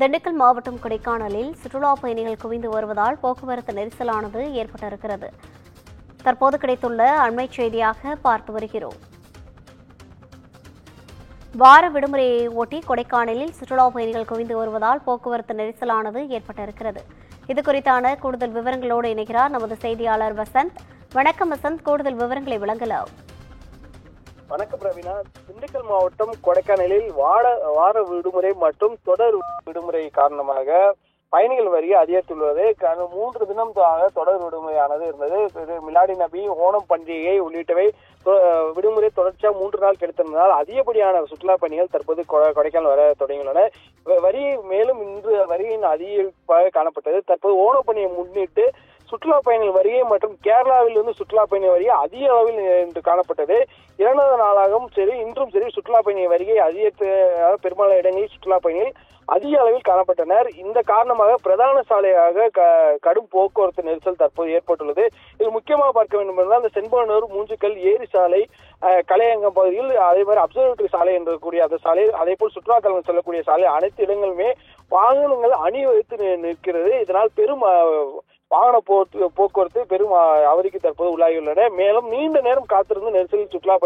திண்டுக்கல் மாவட்டம் கொடைக்கானலில் சுற்றுலா பயணிகள் குவிந்து வருவதால் போக்குவரத்து நெரிசலானது ஏற்பட்டிருக்கிறது. தற்போது கிடைத்துள்ள அண்மைச் செய்தியாக பார்த்து வருகிறோம். வார விடுமுறையை ஒட்டி கொடைக்கானலில் சுற்றுலா பயணிகள் குவிந்து வருவதால் போக்குவரத்து நெரிசலானது ஏற்பட்டிருக்கிறது. இதுகுறித்தான கூடுதல் விவரங்களோடு இணைகிறார் நமது செய்தியாளர் வசந்த். வணக்கம் வசந்த், கூடுதல் விவரங்களை வழங்கலாம். வணக்கம் ரவீனா. திண்டுக்கல் மாவட்டம் கொடைக்கானலில் வார விடுமுறை மற்றும் தொடர் விடுமுறை காரணமாக பயணிகள் வருகை அதிகரித்துள்ளது. 3 தினமாக தொடர் விடுமுறையானது இருந்தது. மிலாடி நபி, ஓணம் பண்டிகை உள்ளிட்டவை விடுமுறை தொடர்ச்சியா 3 நாள் கிடைத்திருந்ததால் அதிகப்படியான சுற்றுலா பயணிகள் தற்போது கொடைக்கானல் வர தொடங்கியுள்ளனர். மேலும் இன்று வருகையின் அதிகரிப்பாக காணப்பட்டது. தற்போது ஓணம் பண்டிகையை முன்னிட்டு சுற்றுலா பயணிகள் வருகை மற்றும் கேரளாவில் இருந்து சுற்றுலா பயணிகள் வருகை அதிக அளவில் இன்று காணப்பட்டது. 2வது நாளாகவும் சரி இன்றும் சரி சுற்றுலா பயணிகள் வருகை அதிகரித்த பெரும்பாலான இடங்களில் சுற்றுலா பயணிகள் அதிக அளவில் காணப்பட்டனர். இந்த காரணமாக பிரதான சாலையாக கடும் போக்குவரத்து நெரிசல் தற்போது ஏற்பட்டுள்ளது. இது முக்கியமாக பார்க்க வேண்டும் என்றால் அந்த செண்பகனூர், மூஞ்சிக்கல், ஏரி சாலை, கலையங்கம் பகுதியில், அதே மாதிரி அப்சர்வேட்டரி சாலை என்று கூடிய அந்த சாலை, அதே போல் சுற்றுலா தலங்கள் செல்லக்கூடிய சாலை அனைத்து இடங்களுமே வாகனங்கள் அணிவகுத்து நிற்கிறது. இதனால் பெரும் வாகன போக்குவரத்து பெரும் அவதிக்கு தற்போது உள்ளாகியுள்ளன. மேலும் நீண்ட நேரம் காத்திருந்து நெரிசலில் சுற்றுலா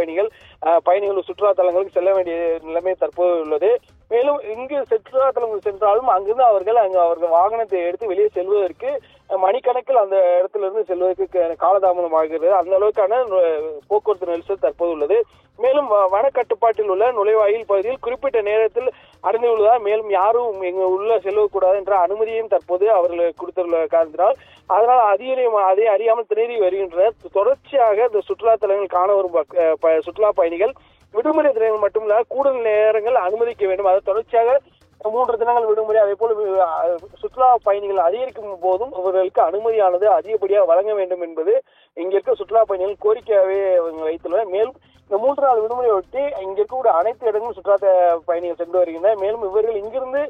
பயணிகள் சுற்றுலா தலங்களுக்கு செல்ல வேண்டிய நிலைமை தற்போது உள்ளது. மேலும் இங்கு சுற்றுலா தலங்கள் சென்றாலும் அங்கிருந்து அவர்கள் வாகனத்தை எடுத்து வெளியே செல்வதற்கு மணிக்கணக்கில் அந்த இடத்திலிருந்து செல்வதற்கு காலதாமதமாகிறது. அந்த அளவுக்கான போக்குவரத்து நெரிசல் தற்போது உள்ளது. மேலும் வனக்கட்டுப்பாட்டில் உள்ள நுழைவாயில் பகுதியில் குறிப்பிட்ட நேரத்தில் அடைந்துள்ளதால் மேலும் யாரும் உள்ள செல்லக்கூடாது என்ற அனுமதியும் தற்போது அவர்கள் கொடுத்துள்ள காரணத்தினால் அதனால் அதை அறியாமல் திணறி வருகின்றனர். தொடர்ச்சியாக இந்த சுற்றுலா தலங்கள் காண வரும் சுற்றுலா பயணிகள் விடுமுறை தினங்கள் மட்டுமல்ல கூடுதல் நேரங்கள் அனுமதிக்க வேண்டும். அது தொடர்ச்சியாக 3 தினங்கள் விடுமுறை, அதே போல சுற்றுலா பயணிகள் அதிகரிக்கும் போதும் அவர்களுக்கு அனுமதியானது அதிகப்படியாக வழங்க வேண்டும் என்பது இங்க இருக்க சுற்றுலா பயணிகள் கோரிக்கையாகவே வைத்துள்ளனர். மேலும் இந்த 3 நாள் விடுமுறை ஒட்டி இங்க இருக்கக்கூடிய அனைத்து இடங்களும் சுற்றுலா பயணிகள் சென்று வருகின்றனர். மேலும் இவர்கள் இங்கிருந்து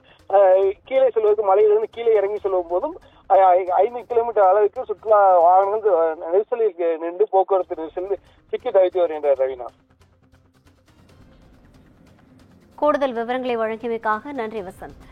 கீழே செல்வதற்கு, மலையிலிருந்து கீழே இறங்கி செல்லும் போதும் 5 கிலோமீட்டர் அளவுக்கு சுற்றுலா வாகனங்கள் நெரிசலில் நின்று போக்குவரத்து நெரிசலில் சிக்கி தவித்து வருகின்றனர். ரவீனா, கூடுதல் விவரங்களை வழங்கியமைக்காக நன்றி வசந்த்.